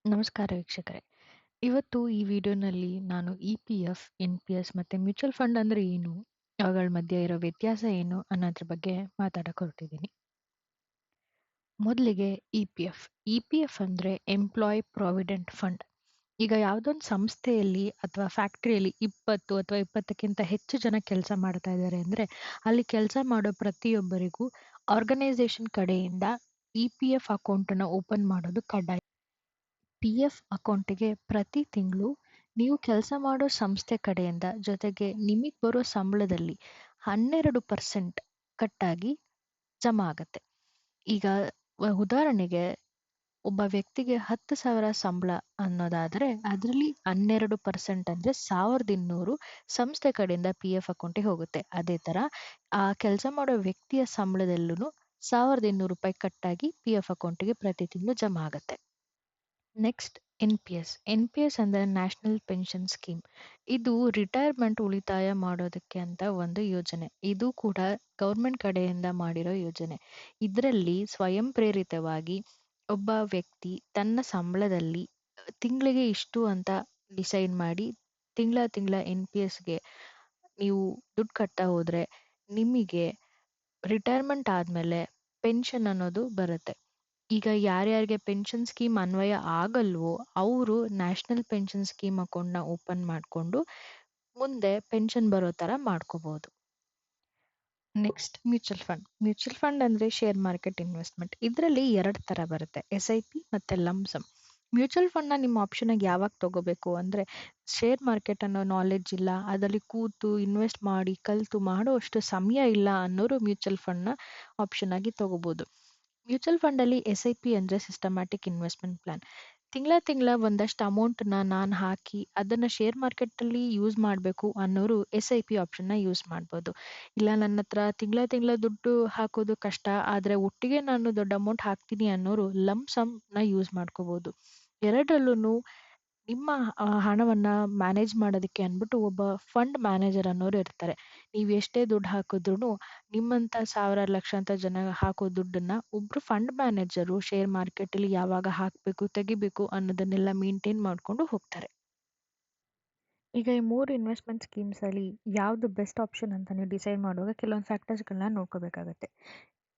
ನಮಸ್ಕಾರ ವೀಕ್ಷಕರೇ. ಇವತ್ತು ಈ ವಿಡಿಯೋನಲ್ಲಿ ನಾನು ಇ-ಪಿ-ಎಫ್, ಎನ್-ಪಿ-ಎಸ್ ಮತ್ತೆ ಮ್ಯೂಚುವಲ್ ಫಂಡ್ ಅಂದ್ರೆ ಏನು? ಅವುಗಳ ಮಧ್ಯೆ ಇರೋ ವ್ಯತ್ಯಾಸ ಏನು? ಅನ್ನೋದ್ರ ಬಗ್ಗೆ ಮಾತಾಡಕ್ ಹೊರಟಿದ್ದೀನಿ. ಮೊದಲಿಗೆ ಇ-ಪಿ-ಎಫ್. ಇ-ಪಿ-ಎಫ್ ಅಂದ್ರೆ ಎಂಪ್ಲಾಯ್ ಪ್ರಾವಿಡೆಂಟ್ ಫಂಡ್. ಈಗ ಯಾವುದೊಂದು ಸಂಸ್ಥೆಯಲ್ಲಿ ಅಥವಾ ಫ್ಯಾಕ್ಟರಿಯಲ್ಲಿ 20 ಅಥವಾ 20ಕ್ಕಿಂತ ಹೆಚ್ಚು ಜನ ಕೆಲಸ ಮಾಡ್ತಾ ಇದ್ದಾರೆ ಅಂದ್ರೆ ಅಲ್ಲಿ ಕೆಲಸ ಮಾಡೋ ಪ್ರತಿಯೊಬ್ಬರಿಗೂ ಆರ್ಗನೈಸೇಷನ್ ಕಡೆಯಿಂದ ಇ-ಪಿ-ಎಫ್ ಅಕೌಂಟನ್ನು ಓಪನ್ ಮಾಡೋದು ಕಡ್ಡಾಯ. ಪಿ-ಎಫ್ ಅಕೌಂಟಿಗೆ ಪ್ರತಿ ತಿಂಗಳು ನೀವು ಕೆಲಸ ಮಾಡೋ ಸಂಸ್ಥೆ ಕಡೆಯಿಂದ ಜೊತೆಗೆ ನಿಮಗೆ ಬರೋ ಸಂಬಳದಲ್ಲಿ 12% ಕಟ್ಟಾಗಿ ಜಮಾ ಆಗತ್ತೆ. ಈಗ ಉದಾಹರಣೆಗೆ ಒಬ್ಬ ವ್ಯಕ್ತಿಗೆ 10,000 ಸಂಬಳ ಅನ್ನೋದಾದರೆ ಅದರಲ್ಲಿ 12% ಅಂದರೆ 1,200 ಸಂಸ್ಥೆ ಕಡೆಯಿಂದ ಪಿ-ಎಫ್ ಅಕೌಂಟಿಗೆ ಹೋಗುತ್ತೆ. ಅದೇ ಥರ ಆ ಕೆಲಸ ಮಾಡೋ ವ್ಯಕ್ತಿಯ ಸಂಬಳದಲ್ಲೂ ₹1,200 ಕಟ್ಟಾಗಿ ಪಿ-ಎಫ್ ಅಕೌಂಟಿಗೆ ಪ್ರತಿ ತಿಂಗಳು ಜಮಾ ಆಗುತ್ತೆ. Next N-P-S. ಎನ್-ಪಿ-ಎಸ್ ಅಂದರೆ ನ್ಯಾಷನಲ್ ಪೆನ್ಷನ್ ಸ್ಕೀಮ್. ಇದು ರಿಟೈರ್ಮೆಂಟ್ ಉಳಿತಾಯ ಮಾಡೋದಕ್ಕೆ ಅಂತ ಒಂದು ಯೋಜನೆ. ಇದು ಕೂಡ ಗೌರ್ಮೆಂಟ್ ಕಡೆಯಿಂದ ಮಾಡಿರೋ ಯೋಜನೆ. ಇದರಲ್ಲಿ ಸ್ವಯಂ ಪ್ರೇರಿತವಾಗಿ ಒಬ್ಬ ವ್ಯಕ್ತಿ ತನ್ನ ಸಂಬಳದಲ್ಲಿ ತಿಂಗಳಿಗೆ ಇಷ್ಟು ಅಂತ ಡಿಸೈಡ್ ಮಾಡಿ ತಿಂಗಳ ಎನ್-ಪಿ-ಎಸ್ಗೆ ನೀವು ದುಡ್ಡು ಕಟ್ತಾ ಹೋದ್ರೆ ನಿಮಗೆ ರಿಟೈರ್ಮೆಂಟ್ ಆದಮೇಲೆ ಪೆನ್ಷನ್ ಅನ್ನೋದು ಬರುತ್ತೆ. ಈಗ ಯಾರ್ಯಾರಿಗೆ ಪೆನ್ಷನ್ ಸ್ಕೀಮ್ ಅನ್ವಯ ಆಗಲ್ವೋ ಅವರು ನ್ಯಾಷನಲ್ ಪೆನ್ಷನ್ ಸ್ಕೀಮ್ ಅಕೌಂಟ್ನ ಓಪನ್ ಮಾಡಿಕೊಂಡು ಮುಂದೆ ಪೆನ್ಷನ್ ಬರೋ ಥರ ಮಾಡ್ಕೋಬಹುದು. Next mutual fund. Mutual fund ಅಂದರೆ ಶೇರ್ ಮಾರ್ಕೆಟ್ ಇನ್ವೆಸ್ಟ್ಮೆಂಟ್. ಇದರಲ್ಲಿ 2 ಥರ ಬರುತ್ತೆ, SIP ಮತ್ತು ಲಂಸಮ್. ಮ್ಯೂಚುವಲ್ ಫಂಡ್ನ ನಿಮ್ಮ ಆಪ್ಷನಾಗಿ ಯಾವಾಗ ತಗೋಬೇಕು ಅಂದರೆ ಶೇರ್ ಮಾರ್ಕೆಟ್ ಅನ್ನೋ ನಾಲೆಡ್ಜ್ ಇಲ್ಲ, ಅದರಲ್ಲಿ ಕೂತು ಇನ್ವೆಸ್ಟ್ ಮಾಡಿ ಕಲಿತು ಮಾಡೋ ಅಷ್ಟು ಸಮಯ ಇಲ್ಲ ಅನ್ನೋರು ಮ್ಯೂಚುವಲ್ ಫಂಡ್ನ ಆಪ್ಷನ್ ಆಗಿ ತಗೋಬೋದು. ಮ್ಯೂಚುವಲ್ ಫಂಡಲ್ಲಿ SIP ಅಂದರೆ ಸಿಸ್ಟಮ್ಯಾಟಿಕ್ ಇನ್ವೆಸ್ಟ್ಮೆಂಟ್ ಪ್ಲಾನ್. ತಿಂಗಳ ಒಂದಷ್ಟು ಅಮೌಂಟನ್ನ ನಾನು ಹಾಕಿ ಅದನ್ನು ಶೇರ್ ಮಾರ್ಕೆಟಲ್ಲಿ ಯೂಸ್ ಮಾಡಬೇಕು ಅನ್ನೋರು SIP ಆಪ್ಷನ್ನ ಯೂಸ್ ಮಾಡ್ಬೋದು. ಇಲ್ಲ ನನ್ನ ಹತ್ರ ತಿಂಗಳ ದುಡ್ಡು ಹಾಕೋದು ಕಷ್ಟ ಆದರೆ ಒಟ್ಟಿಗೆ ನಾನು ದೊಡ್ಡ ಅಮೌಂಟ್ ಹಾಕ್ತೀನಿ ಅನ್ನೋರು ಲಂಸಮ್ನ ಯೂಸ್ ಮಾಡ್ಕೋಬೋದು. ಎರಡರಲ್ಲೂ ನಿಮ್ಮ ಹಣವನ್ನು ಮ್ಯಾನೇಜ್ ಮಾಡೋದಕ್ಕೆ ಅಂದ್ಬಿಟ್ಟು ಒಬ್ಬ ಫಂಡ್ ಮ್ಯಾನೇಜರ್ ಅನ್ನೋರು ಇರ್ತಾರೆ. ನೀವು ಎಷ್ಟೇ ದುಡ್ಡು ಹಾಕಿದ್ರೂ ನಿಮ್ಮಂಥ ಸಾವಿರಾರು ಲಕ್ಷಾಂತರ ಜನ ಹಾಕೋ ದುಡ್ಡನ್ನು ಒಬ್ಬರು ಫಂಡ್ ಮ್ಯಾನೇಜರು ಶೇರ್ ಮಾರ್ಕೆಟಲ್ಲಿ ಯಾವಾಗ ಹಾಕಬೇಕು ತೆಗಿಬೇಕು ಅನ್ನೋದನ್ನೆಲ್ಲ ಮೇಂಟೈನ್ ಮಾಡಿಕೊಂಡು ಹೋಗ್ತಾರೆ. ಈಗ ಈ 3 ಇನ್ವೆಸ್ಟ್ಮೆಂಟ್ ಸ್ಕೀಮ್ಸಲ್ಲಿ ಯಾವುದು ಬೆಸ್ಟ್ ಆಪ್ಷನ್ ಅಂತ ನೀವು ಡಿಸೈಡ್ ಮಾಡುವಾಗ ಕೆಲವೊಂದು ಫ್ಯಾಕ್ಟರ್ಸ್ಗಳನ್ನ ನೋಡ್ಕೋಬೇಕಾಗತ್ತೆ.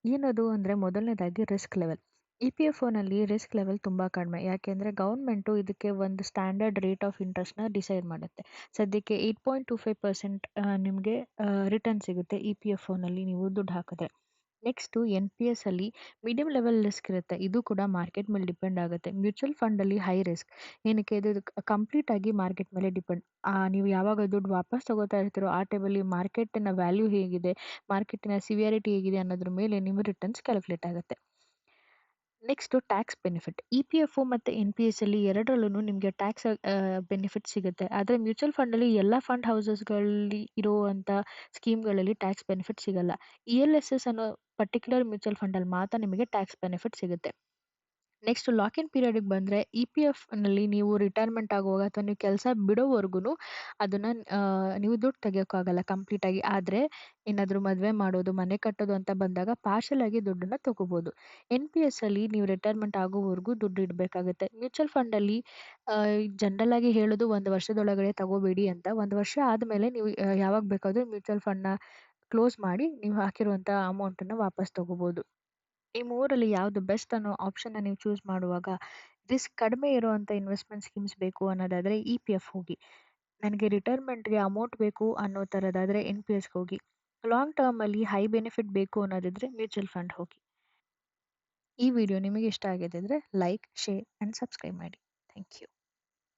ಏನದು ಅಂದರೆ ಮೊದಲನೇದಾಗಿ ರಿಸ್ಕ್ ಲೆವೆಲ್. EPFOನಲ್ಲಿ ರಿಸ್ಕ್ ಲೆವೆಲ್ ತುಂಬ ಕಡಿಮೆ. ಯಾಕೆಂದರೆ ಗೌರ್ಮೆಂಟು ಇದಕ್ಕೆ ಒಂದು ಸ್ಟ್ಯಾಂಡರ್ಡ್ ರೇಟ್ ಆಫ್ ಇಂಟ್ರೆಸ್ಟ್ನ ಡಿಸೈಡ್ ಮಾಡುತ್ತೆ. ಸದ್ಯಕ್ಕೆ 8.25% ನಿಮಗೆ ರಿಟರ್ನ್ ಸಿಗುತ್ತೆ EPFOನಲ್ಲಿ ನೀವು ದುಡ್ಡು ಹಾಕಿದ್ರೆ. ನೆಕ್ಸ್ಟು NPSಲ್ಲಿ ಮೀಡಿಯಂ ಲೆವೆಲ್ ರಿಸ್ಕ್ ಇರುತ್ತೆ. ಇದು ಕೂಡ ಮಾರ್ಕೆಟ್ ಮೇಲೆ ಡಿಪೆಂಡ್ ಆಗುತ್ತೆ. ಮ್ಯೂಚುವಲ್ ಫಂಡಲ್ಲಿ ಹೈ ರಿಸ್ಕ್. ಏನಕ್ಕೆ ಇದು ಕಂಪ್ಲೀಟ್ ಆಗಿ ಮಾರ್ಕೆಟ್ ಮೇಲೆ ಡಿಪೆಂಡ್. ನೀವು ಯಾವಾಗ ದುಡ್ಡು ವಾಪಸ್ ತಗೋತಾ ಇರ್ತೀರೋ ಆ ಟೈಮಲ್ಲಿ ಮಾರ್ಕೆಟಿನ ವ್ಯಾಲ್ಯೂ ಹೇಗಿದೆ, ಮಾರ್ಕೆಟಿನ ಸಿವಿಯಾರಿಟಿ ಹೇಗಿದೆ ಅನ್ನೋದ್ರ ಮೇಲೆ ನಿಮ್ಮ ರಿಟರ್ನ್ಸ್ ಕ್ಯಾಲ್ಕುಲೇಟ್ ಆಗುತ್ತೆ. Next tax benefit. EPFO ಮತ್ತು NPSಲ್ಲಿ ಎರಡರಲ್ಲೂ ನಿಮಗೆ ಟ್ಯಾಕ್ಸ್ ಬೆನಿಫಿಟ್ ಸಿಗುತ್ತೆ. ಆದರೆ ಮ್ಯೂಚುವಲ್ ಫಂಡಲ್ಲಿ ಎಲ್ಲ ಫಂಡ್ ಹೌಸಸ್ಗಳಲ್ಲಿ ಇರುವಂಥ ಸ್ಕೀಮ್ಗಳಲ್ಲಿ ಟ್ಯಾಕ್ಸ್ ಬೆನಿಫಿಟ್ ಸಿಗಲ್ಲ. ELSS ಅನ್ನೋ ಪರ್ಟಿಕ್ಯುಲರ್ ಮ್ಯೂಚುವಲ್ ಫಂಡಲ್ಲಿ ಮಾತ್ರ ನಿಮಗೆ ಟ್ಯಾಕ್ಸ್ ಬೆನಿಫಿಟ್ ಸಿಗುತ್ತೆ. ನೆಕ್ಸ್ಟ್ ಲಾಕ್ ಇನ್ ಪೀರಿಯಡ್ಗೆ ಬಂದರೆ EPFನಲ್ಲಿ ನೀವು ರಿಟೈರ್ಮೆಂಟ್ ಆಗುವಾಗ ಅಥವಾ ನೀವು ಕೆಲಸ ಬಿಡೋವರೆಗೂ ಅದನ್ನು ನೀವು ದುಡ್ಡು ತೆಗಿಯೋಕ್ಕಾಗಲ್ಲ ಕಂಪ್ಲೀಟಾಗಿ. ಆದರೆ ಏನಾದರೂ ಮದುವೆ ಮಾಡೋದು, ಮನೆ ಕಟ್ಟೋದು ಅಂತ ಬಂದಾಗ ಪಾರ್ಷಲ್ ಆಗಿ ದುಡ್ಡನ್ನು ತೊಗೋಬೋದು. NPSಲ್ಲಿ ನೀವು ರಿಟೈರ್ಮೆಂಟ್ ಆಗೋವರೆಗೂ ದುಡ್ಡು ಇಡಬೇಕಾಗುತ್ತೆ. ಮ್ಯೂಚುವಲ್ ಫಂಡಲ್ಲಿ ಜನರಲ್ ಆಗಿ ಹೇಳೋದು 1 ವರ್ಷದೊಳಗಡೆ ತಗೋಬೇಡಿ ಅಂತ. 1 ವರ್ಷ ಆದಮೇಲೆ ನೀವು ಯಾವಾಗ ಬೇಕಾದರೂ ಮ್ಯೂಚುವಲ್ ಫಂಡ್ನ ಕ್ಲೋಸ್ ಮಾಡಿ ನೀವು ಹಾಕಿರುವಂಥ ಅಮೌಂಟನ್ನು ವಾಪಸ್ ತೊಗೋಬೋದು. ಈ 3ರಲ್ಲಿ ಯಾವುದು ಬೆಸ್ಟ್ ಅನ್ನೋ ಆಪ್ಷನ್ನ ನೀವು ಚೂಸ್ ಮಾಡುವಾಗ ರಿಸ್ಕ್ ಕಡಿಮೆ ಇರುವಂಥ ಇನ್ವೆಸ್ಟ್ಮೆಂಟ್ ಸ್ಕೀಮ್ಸ್ ಬೇಕು ಅನ್ನೋದಾದರೆ EPF ಹೋಗಿ. ನನಗೆ ರಿಟೈರ್ಮೆಂಟ್ಗೆ ಅಮೌಂಟ್ ಬೇಕು ಅನ್ನೋ ಥರದಾದರೆ NPSಗೆ ಹೋಗಿ. ಲಾಂಗ್ ಟರ್ಮಲ್ಲಿ ಹೈ ಬೆನಿಫಿಟ್ ಬೇಕು ಅನ್ನೋದಿದ್ರೆ ಮ್ಯೂಚುವಲ್ ಫಂಡ್ ಹೋಗಿ. ಈ ವಿಡಿಯೋ ನಿಮಗೆ ಇಷ್ಟ ಆಗಿದ್ದರೆ ಲೈಕ್, ಶೇರ್ ಆ್ಯಂಡ್ ಸಬ್ಸ್ಕ್ರೈಬ್ ಮಾಡಿ. Thank you.